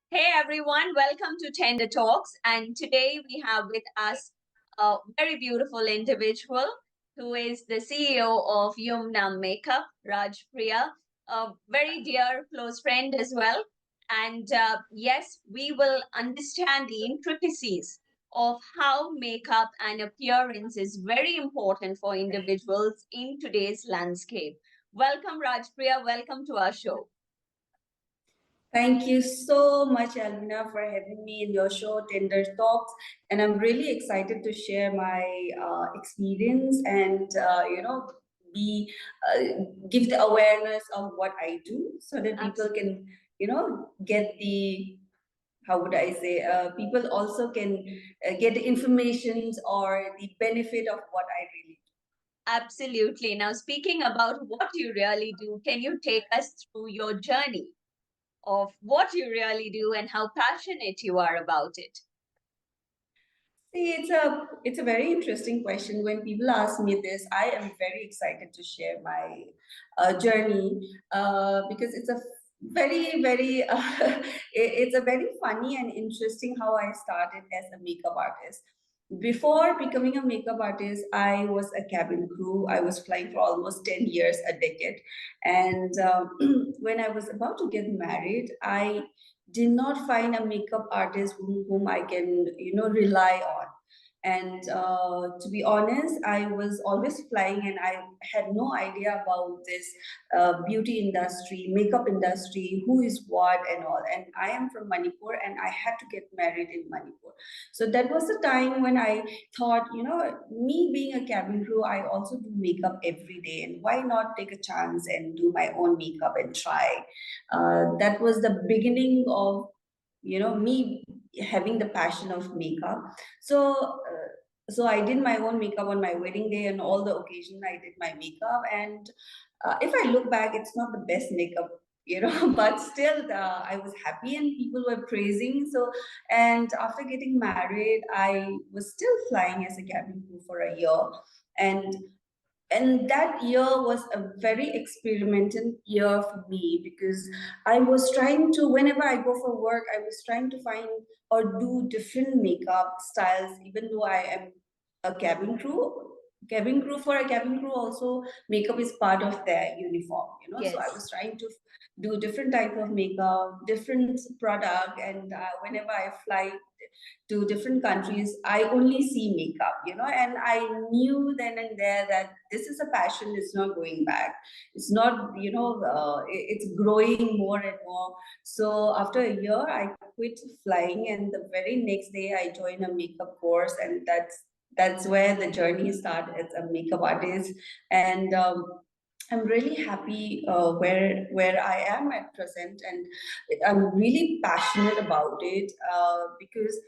Hey everyone, welcome to Tender Talks. And today we have with us a very beautiful individual who is the CEO of Yumnam Makeup, Raj Priya, a very dear, close friend as well. And yes, we will understand the intricacies of how makeup and appearance is very important for individuals in today's landscape. Welcome, Raj Priya. Welcome to our show. Thank you so much, Alvina, for having me in your show, Tender Talks. And I'm really excited to share my experience and, be give the awareness of what I do so that people can, get the, how would I say, people also can get the information or the benefit of what I really do. Absolutely. Now, speaking about what you really do, can you take us through your journey of what you really do and how passionate you are about it? See, it's a very interesting question. When people ask me this, I am very excited to share my journey because it's a very it's a very funny and interesting how I started as a makeup artist. Before becoming a makeup artist, I was a cabin crew. I was flying for almost 10 years, a decade. And when I was about to get married, I did not find a makeup artist whom I can, rely on. And to be honest, I was always flying and I had no idea about this beauty industry, makeup industry, who is what and all. And I am from Manipur and I had to get married in Manipur. So that was the time when I thought, me being a cabin crew, I also do makeup every day. And why not take a chance and do my own makeup and try? That was the beginning of me having the passion of makeup. So I did my own makeup on my wedding day and all the occasion I did my makeup. And if I look back, it's not the best makeup, but still I was happy and people were praising. So, and after getting married, I was still flying as a cabin crew for a year. And and that year was a very experimental year for me because I was trying to, whenever I go for work, I was trying to find or do different makeup styles, even though I am a cabin crew for a cabin crew also makeup is part of their uniform, Yes. So I was trying to do different type of makeup, different product, and whenever I fly to different countries, I only see makeup, and I knew then and there that this is a passion, it's not going back. It's not, it's growing more and more. So after a year, I quit flying, and the very next day, I joined a makeup course, and that's where the journey started as a makeup artist. And I'm really happy where I am at present, and I'm really passionate about it because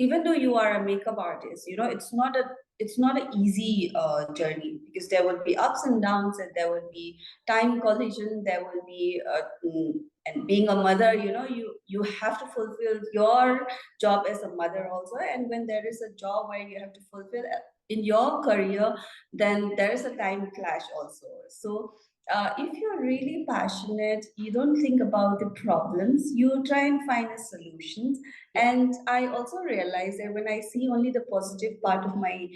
even though you are a makeup artist, it's not an easy journey because there will be ups and downs, and there will be time collision, there will be and being a mother, you have to fulfill your job as a mother also. And when there is a job where you have to fulfill in your career, then there is a time clash also. So if you're really passionate, you don't think about the problems, you try and find a solution. And I also realize that when I see only the positive part of my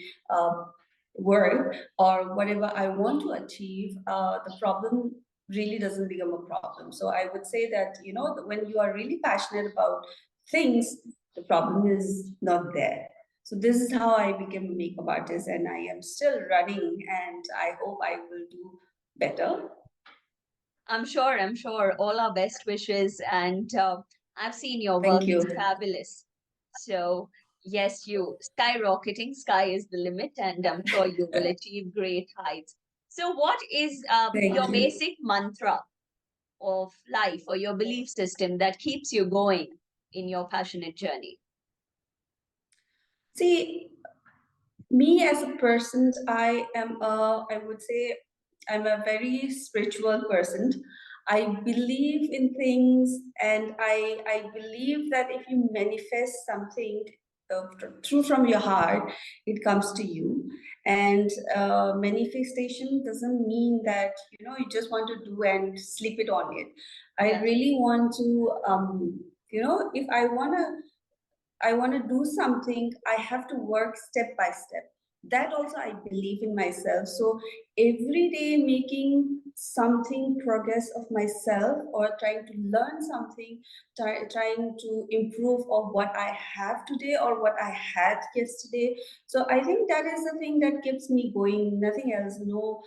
work or whatever I want to achieve, the problem really doesn't become a problem. So I would say that, when you are really passionate about things, the problem is not there. So this is how I became a makeup artist, and I am still running, and I hope I will do better. I'm sure. All our best wishes. And I've seen your work, Thank it's you. fabulous. So, yes, you skyrocketing, sky is the limit, and I'm sure you will achieve great heights. So, what is Thank your you. basic mantra of life or your belief system that keeps you going in your passionate journey? See, me as a person, I would say I'm a very spiritual person. I believe in things, and I believe that if you manifest something, true from your heart, it comes to you. And manifestation doesn't mean that you just want to do and slip it on it. I really want to if I want to do something, I have to work step by step. That also I believe in myself. So every day making something progress of myself or trying to learn something, trying to improve of what I have today or what I had yesterday. So I think that is the thing that keeps me going. Nothing else, no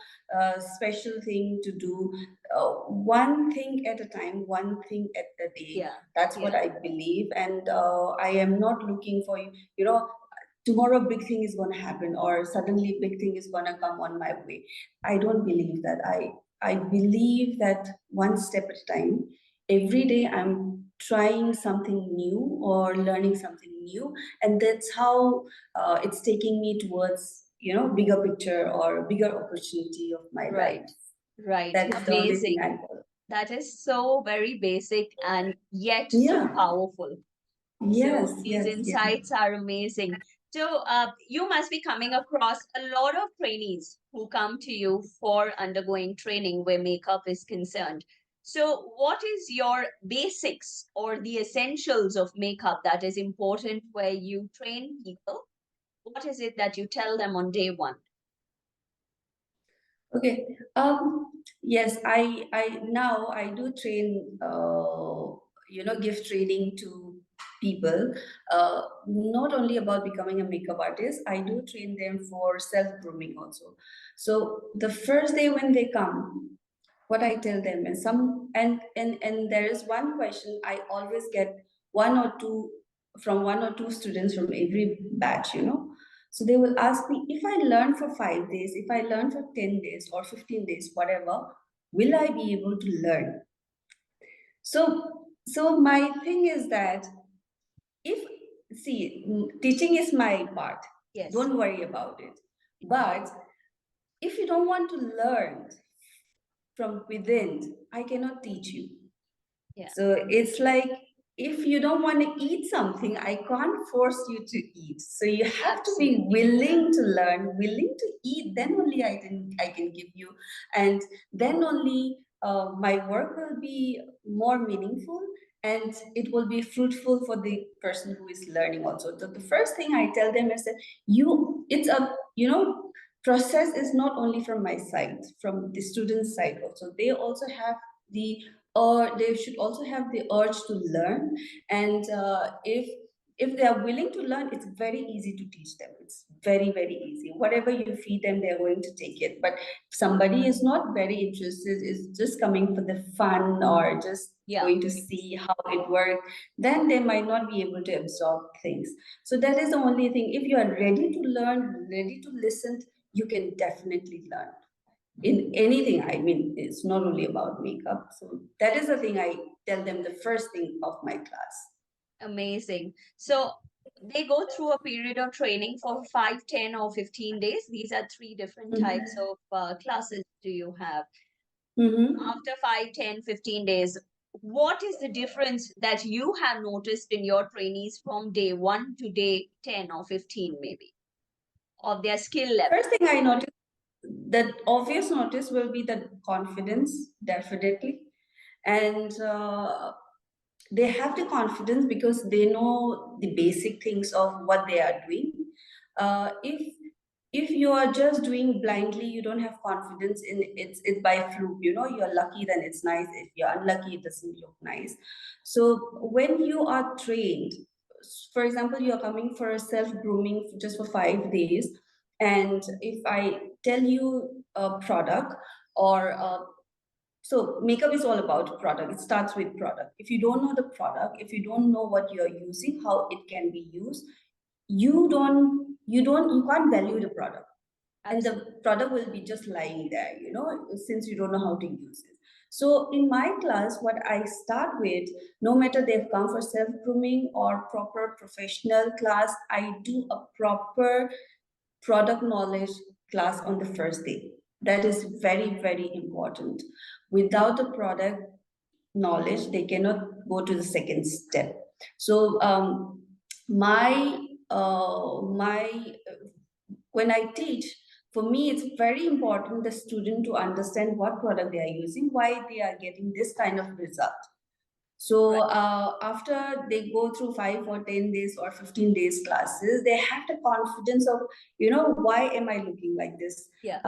special thing to do. One thing at a time, one thing at a day. Yeah. That's what I believe, and I am not looking for tomorrow big thing is going to happen or suddenly big thing is going to come on my way. I don't believe that. I believe that one step at a time. Every day I'm trying something new or learning something new, and that's how it's taking me towards bigger picture or bigger opportunity of my Right. life. Right. That is the only thing Amazing. I follow. That is so very basic and yet so Yeah. powerful. Yes, So these yes, yes. insights are amazing. So you must be coming across a lot of trainees who come to you for undergoing training where makeup is concerned. So what is your basics or the essentials of makeup that is important where you train people? What is it that you tell them on day one? Okay. Yes, I now I do train, give training to people. Not only about becoming a makeup artist, I do train them for self-grooming also. So the first day when they come, what I tell them is and there is one question I always get one or two from one or two students from every batch. So they will ask me if I learn for 5 days, if I learn for 10 days or 15 days, whatever, will I be able to learn? So my thing is that if teaching is my part, Yes. don't worry about it. But if you don't want to learn from within, I cannot teach you. Yeah. So it's like if you don't want to eat something, I can't force you to eat. So you have to be Absolutely. willing to learn, willing to eat. Then only I can give you, and then only my work will be more meaningful and it will be fruitful for the person who is learning also. The first thing I tell them is that it's a process is not only from my side, from the student's side also. They also have the or they should also have the urge to learn, and if they are willing to learn, it's very easy to teach them. It's very, very easy. Whatever you feed them, they're going to take it. But if somebody is not very interested, is just coming for the fun or just Yeah. going to see how it works, then they might not be able to absorb things. So that is the only thing. If you are ready to learn, ready to listen, you can definitely learn in anything. I mean, it's not only about makeup. So that is the thing I tell them the first thing of my class. Amazing. So they go through a period of training for 5, 10, or 15 days. These are three different types Mm-hmm. of classes do you have. Mm-hmm. After 5, 10, 15 days, what is the difference that you have noticed in your trainees from day 1 to day 10 or 15 maybe of their skill level? First thing I noticed, the obvious notice will be the confidence, definitely. And they have the confidence because they know the basic things of what they are doing. If you are just doing blindly, you don't have confidence in it's by fluke. You're lucky, then it's nice. If you're unlucky, it doesn't look nice. So when you are trained, for example, you are coming for a self grooming just for 5 days, and if I tell you a product or so makeup is all about product. It starts with product. If you don't know the product, if you don't know what you're using, how it can be used, you can't value the product. And the Absolutely. product will be just lying there, since you don't know how to use it. So in my class, what I start with, no matter they've come for self-grooming or proper professional class, I do a proper product knowledge class on the first day. That is very, very important. Without the product knowledge, they cannot go to the second step. So my my when I teach, for me, it's very important the student to understand what product they are using, why they are getting this kind of result. So Right. after they go through 5 or 10 days or 15 days classes, they have the confidence of, why am I looking like this? Yeah.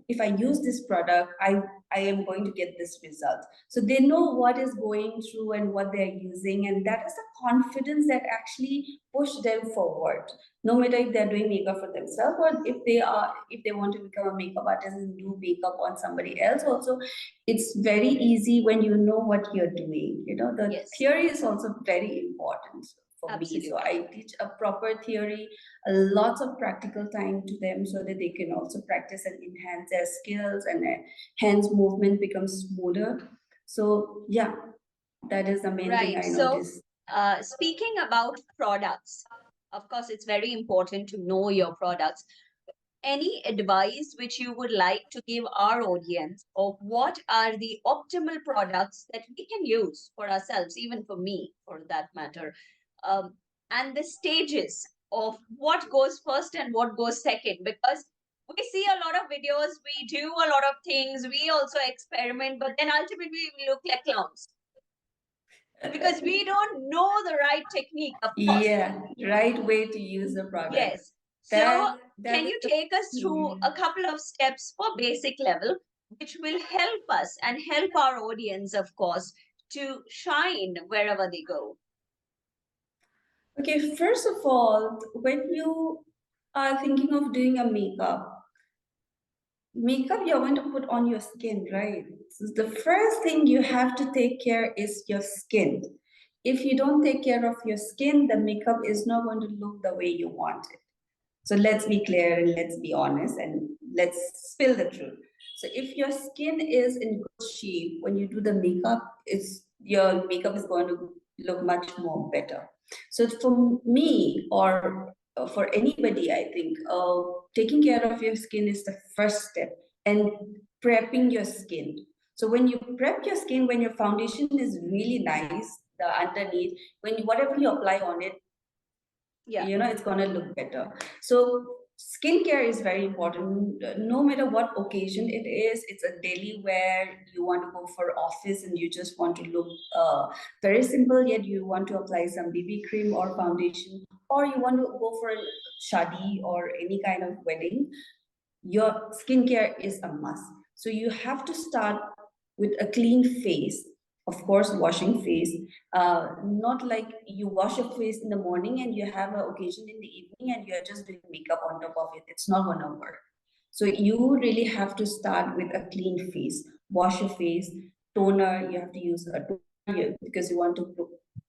If I use this product, I am going to get this result. So they know what is going through and what they're using, and that is the confidence that actually push them forward. No matter if they're doing makeup for themselves, or if they want to become a makeup artist and do makeup on somebody else also, it's very easy when you know what you're doing. The Yes. theory is also very important for me. So Absolutely. I teach a proper theory, lots of practical time to them so that they can also practice and enhance their skills, and their hands movement becomes smoother. So yeah, that is the main thing Right. I So, noticed. speaking about products, of course, it's very important to know your products. Any advice which you would like to give our audience of what are the optimal products that we can use for ourselves, even for me, for that matter, um, and the stages of what goes first and what goes second? Because we see a lot of videos, we do a lot of things, we also experiment, but then ultimately we look like clowns because we don't know the right technique, of course. Yeah, right way to use the product. Yes. So, That can is you the take us through a couple of steps for basic level, which will help us and help our audience, of course, to shine wherever they go? Okay, first of all, when you are thinking of doing a makeup you're going to put on your skin, right? So the first thing you have to take care is your skin. If you don't take care of your skin, the makeup is not going to look the way you want it. So let's be clear and let's be honest and let's spill the truth. So if your skin is in good shape, when you do the makeup, it's your makeup is going to look much more better. So for me, or for anybody, I think taking care of your skin is the first step, and prepping your skin. So when you prep your skin, when your foundation is really nice, the underneath, whatever you apply on it, Yeah. it's going to look better. So skincare is very important, no matter what occasion it is. It's a daily wear, you want to go for office and you just want to look very simple, yet you want to apply some BB cream or foundation, or you want to go for a shadi or any kind of wedding, your skincare is a must. So you have to start with a clean face. Of course, washing face. Not like you wash your face in the morning and you have an occasion in the evening and you're just doing makeup on top of it. It's not gonna work. So you really have to start with a clean face. Wash your face, toner. You have to use a toner because you want to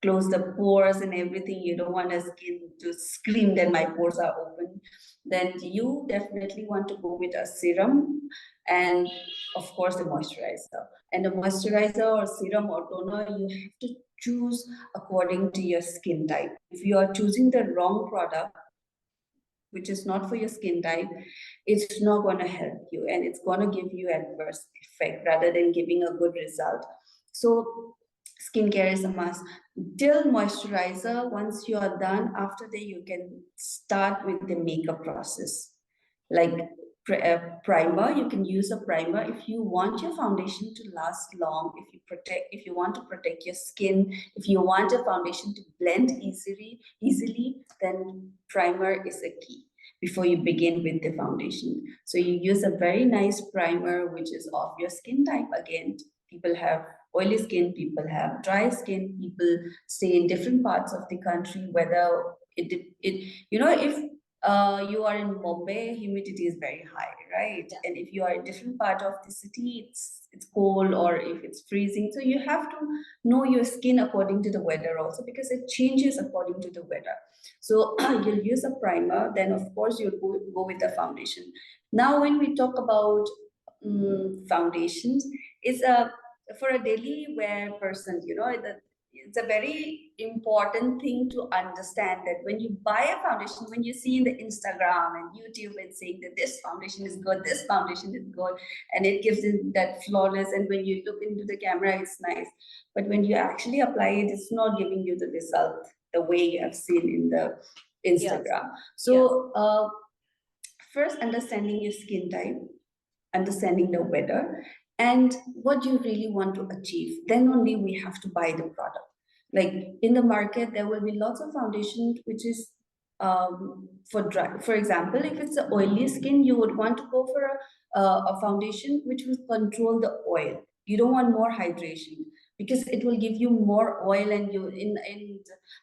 close the pores and everything. You don't want a skin to scream that my pores are open. Then you definitely want to go with a serum and of course the moisturizer. And the moisturizer or serum or toner, you have to choose according to your skin type. If you are choosing the wrong product, which is not for your skin type, it's not going to help you and it's going to give you adverse effect rather than giving a good result. So skincare is a must. Till moisturizer, once you are done, after that you can start with the makeup process. Like primer, you can use a primer if you want your foundation to last long, if you want to protect your skin, if you want your foundation to blend easily, then primer is a key before you begin with the foundation. So you use a very nice primer which is of your skin type. Again, people have oily skin, people have dry skin, people stay in different parts of the country, whether if you are in Bombay, humidity is very high, right? Yeah. And if you are in different part of the city, it's cold or if it's freezing. So you have to know your skin according to the weather also, because it changes according to the weather. So you'll use a primer, then of course you'll go with the foundation. Now, when we talk about foundations, it's a for a daily wear person, it's a very important thing to understand that when you buy a foundation, when you see in the Instagram and YouTube and saying that this foundation is good, this foundation is good, and it gives it that flawless, and when you look into the camera, it's nice. But when you actually apply it, it's not giving you the result. the way you have seen in the Yeah. Instagram. Yeah. So first, understanding your skin type, understanding the weather, and what you really want to achieve. Then only we have to buy the product. Like in the market, there will be lots of foundation which is for dry. For example, if it's an oily skin, you would want to go for a foundation which will control the oil. You don't want more hydration because it will give you more oil, and you in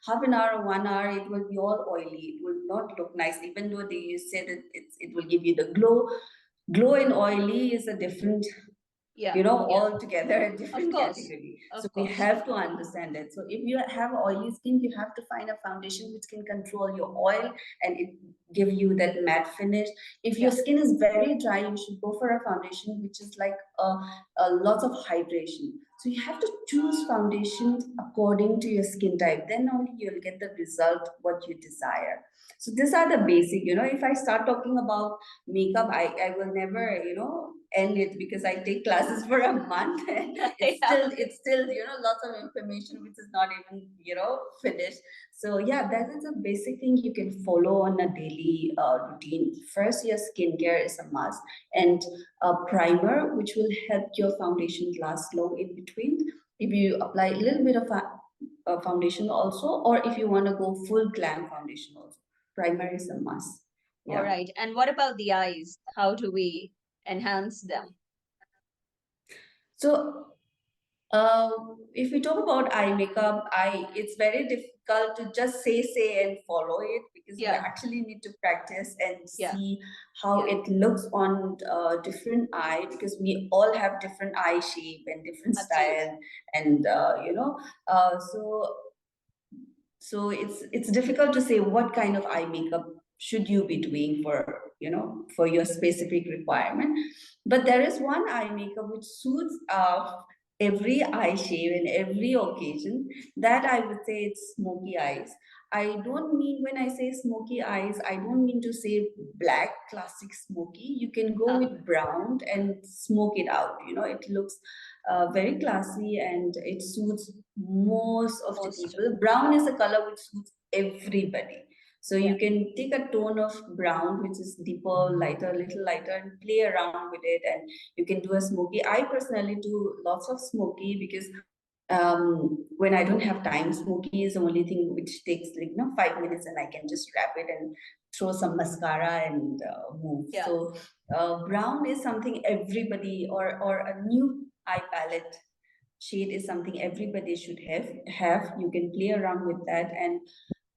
half an hour or 1 hour it will be all oily. It will not look nice, even though they say that it will give you the glow. Glow and oily is a different, Yeah. you know, Yeah. all together a Of different course. category. So Of we course. have to understand it. So if you have oily skin, you have to find a foundation which can control your oil and it give you that matte finish. If your Yeah. skin is very dry, you should go for a foundation which is like a lot of hydration. So you have to choose foundations according to your skin type. Then only you'll get the result what you desire. So these are the basic, you know, if I start talking about makeup, I will never, you know, end it because I take classes for a month. Yeah. It's still, you know, lots of information which is not even, you know, finished. So yeah, that is a basic thing you can follow on a daily routine. First, your skincare is a must, and a primer which will help your foundation last long in between. If you apply a little bit of a foundation also, or if you want to go full glam foundation also, primer is a must. All Yeah. right. And what about the eyes? How do we enhance them? So uh, if we talk about eye makeup, it's very difficult to just say and follow it because we Yeah. actually need to practice and Yeah. see how it looks on different eye, because we all have different eye shape and different Absolutely. style, and so it's difficult to say what kind of eye makeup should you be doing for, you know, for your specific requirement. But there is one eye makeup which suits every eye shape and every occasion, that I would say it's smoky eyes. I don't mean, when I say smoky eyes, I don't mean to say black classic smoky. You can go Uh, with brown and smoke it out, you know, it looks very classy and it suits most of the most. people. Brown is a color which suits everybody. So Yeah. you can take a tone of brown, which is deeper, lighter, little lighter, and play around with it. And you can do a smoky. I personally do lots of smoky because when I don't have time, smoky is the only thing which takes like, you know, 5 minutes, and I can just wrap it and throw some mascara and move. Yeah. So brown is something everybody, or a new eye palette shade is something everybody should have. You can play around with that, and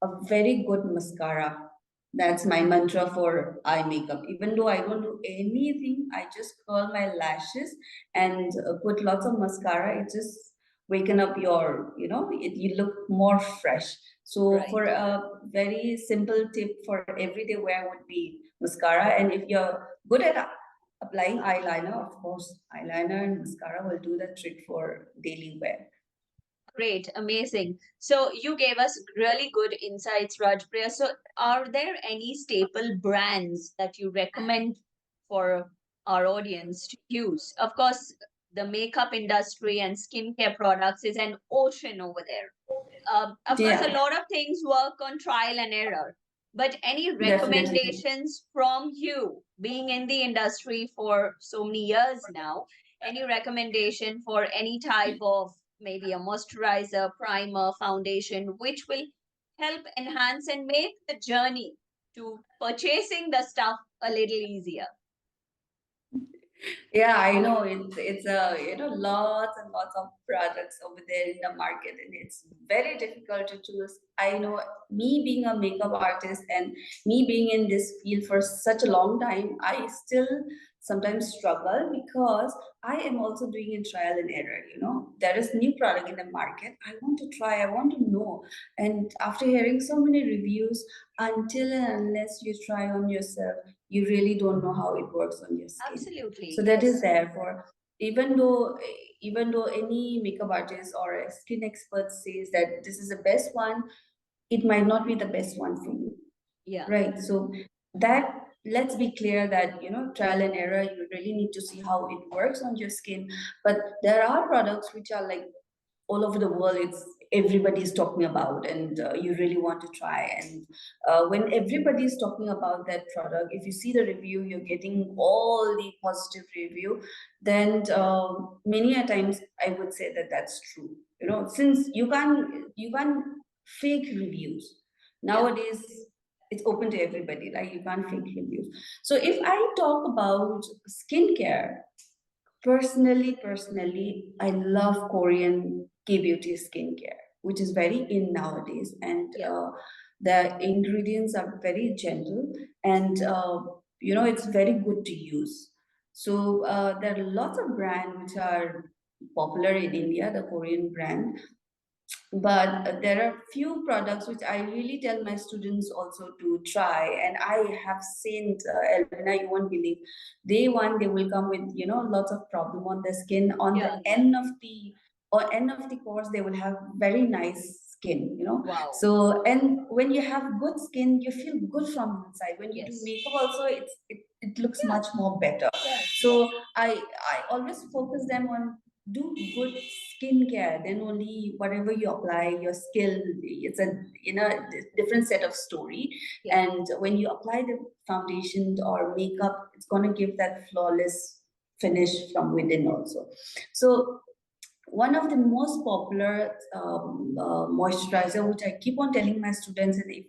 a very good mascara. That's my mantra for eye makeup. Even though I don't do anything, I just curl my lashes and put lots of mascara. It just waken up your, you know, you look more fresh. So Right. for a very simple tip for everyday wear would be mascara. And if you're good at applying eyeliner, of course, eyeliner and mascara will do the trick for daily wear. Great. Amazing. So you gave us really good insights, Rajpriya. So are there any staple brands that you recommend for our audience to use? Of course, the makeup industry and skincare products is an ocean over there. Of course, a Yeah, lot of things work on trial and error. But any definitely. recommendations from you, being in the industry for so many years now, any recommendation for any type of maybe a moisturizer, primer, foundation, which will help enhance and make the journey to purchasing the stuff a little easier? Yeah, I know it's a, you know, lots and lots of products over there in the market, and it's very difficult to choose. I know, me being a makeup artist and me being in this field for such a long time, I still sometimes struggle because I am also doing a trial and error. You know, there is new product in the market. I want to try. I want to know. And after hearing so many reviews, until and unless you try on yourself, you really don't know how it works on your skin. Absolutely, So that is yes. therefore, even though any makeup artist or a skin expert says that this is the best one, it might not be the best one for you, Yeah, right? So that, let's be clear that, you know, trial and error, you really need to see how it works on your skin. But there are products which are like all over the world. everybody's talking about, and you really want to try. And when everybody's talking about that product, if you see the review, you're getting all the positive review, then many a times I would say that that's true. You know, since you can't fake reviews Yeah. nowadays. It's open to everybody, right? You can't fake reviews. So if I talk about skincare, personally, I love Korean K-beauty skincare, which is very in nowadays, and Yeah. the ingredients are very gentle, and it's very good to use. So there are lots of brands which are popular in India, the Korean brand, but there are few products which I really tell my students also to try. And I have seen, Elvina, you won't believe, day one they will come with lots of problem on the skin. On the Yeah. Yeah. end of the course, they will have very nice skin. Wow. So, and when you have good skin, you feel good from inside. When you do Yes. makeup also, it looks Yeah. much more better. Yes. So Yes. I always focus them on do good skincare, then only whatever you apply your skill, it's a different set of story. Yeah. And when you apply the foundation or makeup, it's going to give that flawless finish from within also. So one of the most popular moisturizer, which I keep on telling my students, and if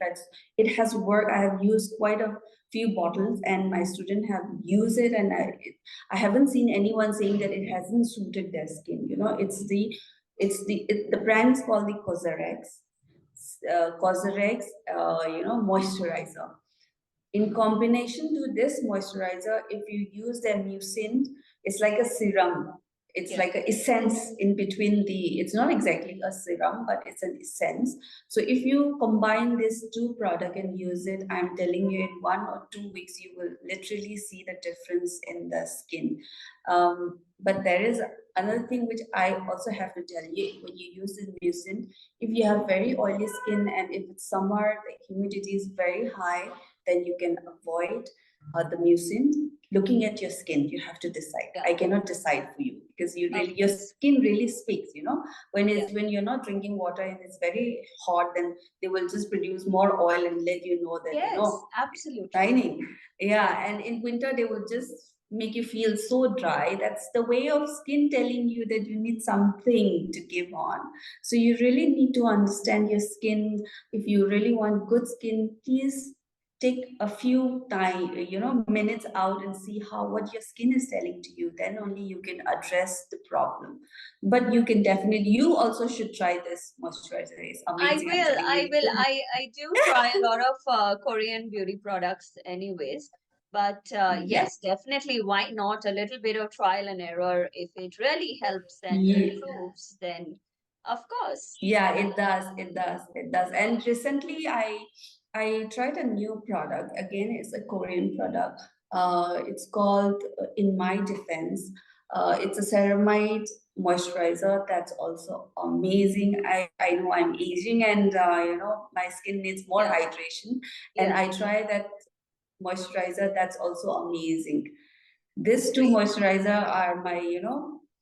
it has worked, I have used quite a few bottles, and my students have used it, and I haven't seen anyone saying that it hasn't suited their skin. The brand is called the Cosrx, moisturizer. In combination to this moisturizer, if you use the mucin, it's like a serum. It's Yeah. like an essence in between it's not exactly a serum, but it's an essence. So if you combine these two products and use it, I'm telling you, in 1 or 2 weeks, you will literally see the difference in the skin. But there is another thing which I also have to tell you: when you use the mucin, if you have very oily skin and if it's summer, the humidity is very high, then you can avoid the mucin. Looking at your skin, you have to decide. Yeah. I cannot decide for you, because Of your course. skin really speaks. Yeah. When you're not drinking water and it's very hot, then they will just produce more oil and let you know that Yes. it's Absolutely. shining. Yeah, and in winter they will just make you feel so dry. That's the way of skin telling you that you need something to give on. So you really need to understand your skin. If you really want good skin, please take a few minutes out and see how what your skin is telling to you. Then only you can address the problem. But you also should try this moisturizer. It's I amazing, I'm will. telling I you. will. I do try a lot of Korean beauty products, anyways. But Yeah. yes, definitely. Why not a little bit of trial and error? If it really helps and Ye- improves, then of course. Yeah, it does. It does. It does. And recently, I tried a new product. Again, it's a Korean product. It's called In My Defense. It's a ceramide moisturizer that's also amazing. I know I'm aging, and my skin needs more Yeah. hydration. And Yeah. I tried that moisturizer that's also amazing. These two Great. moisturizer are my,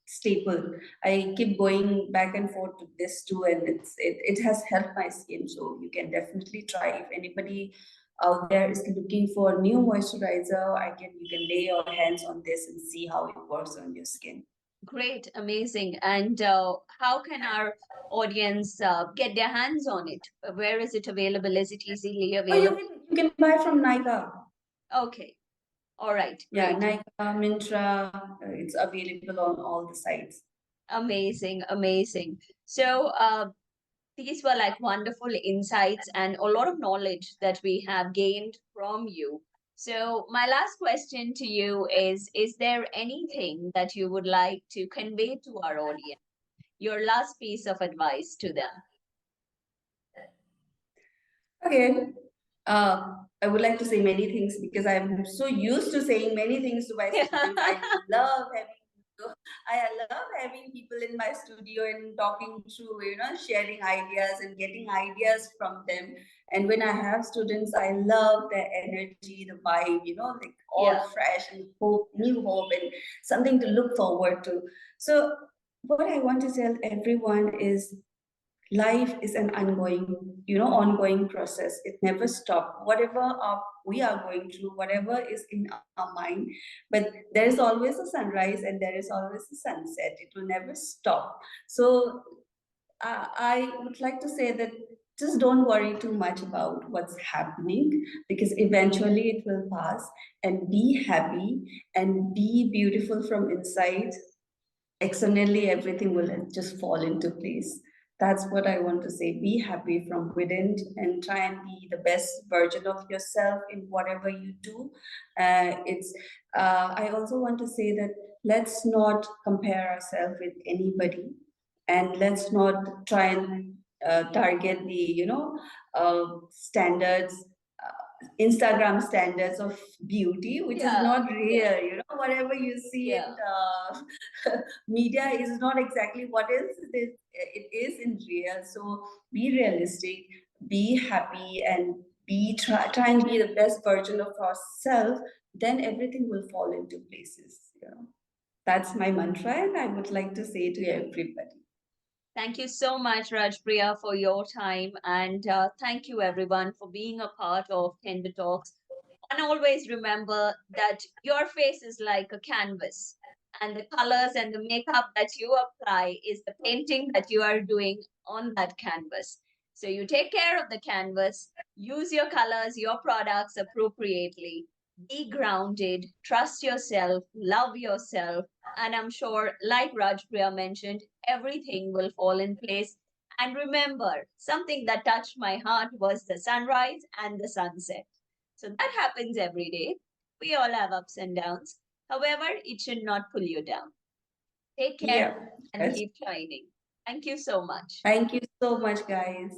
staple. I keep going back and forth to this two, and it has helped my skin. So you can definitely try. If anybody out there is looking for new moisturizer, you can lay your hands on this and see how it works on your skin. Great. Amazing. And how can our audience get their hands on it? Where is it available? Is it easily Oh, available? you can buy from Nika. Okay. All right. Yeah, Great. Nika, Mintra. It's available on all the sites. Amazing. Amazing. So, these were like wonderful insights and a lot of knowledge that we have gained from you. So, my last question to you is there anything that you would like to convey to our audience? Your last piece of advice to them? Okay. I would like to say many things because I'm so used to saying many things to my students. Love having I love having people in my studio and talking through, sharing ideas and getting ideas from them. And when I have students, I love their energy, the vibe, like all Yeah. fresh and hope, new hope, and something to look forward to. So what I want to tell everyone is life is an ongoing process. It never stops. Whatever we are going through, whatever is in our mind, but there is always a sunrise and there is always a sunset. It will never stop. So I would like to say that just don't worry too much about what's happening, because eventually it will pass, and be happy and be beautiful from inside. Externally everything will just fall into place. That's what I want to say. Be happy from within and try and be the best version of yourself in whatever you do. It's I also want to say that let's not compare ourselves with anybody, and let's not try and target the standards, Instagram standards of beauty, which is Yeah, not real. Whatever you see in yeah. media is not exactly what it is in real. So be realistic, be happy, and try and be the best version of ourselves. Then everything will fall into places. That's my mantra, and I would like to say to everybody. Thank you so much, Rajpriya, for your time. And thank you, everyone, for being a part of Tender Talks. And always remember that your face is like a canvas, and the colors and the makeup that you apply is the painting that you are doing on that canvas. So you take care of the canvas, use your colors, your products appropriately, be grounded, trust yourself, love yourself, and I'm sure, like Rajpriya mentioned, everything will fall in place. And remember, something that touched my heart was the sunrise and the sunset. So that happens every day. We all have ups and downs. However, it should not pull you down. Take care Yeah, and that's. keep shining. Thank you so much. Thank you so much, guys.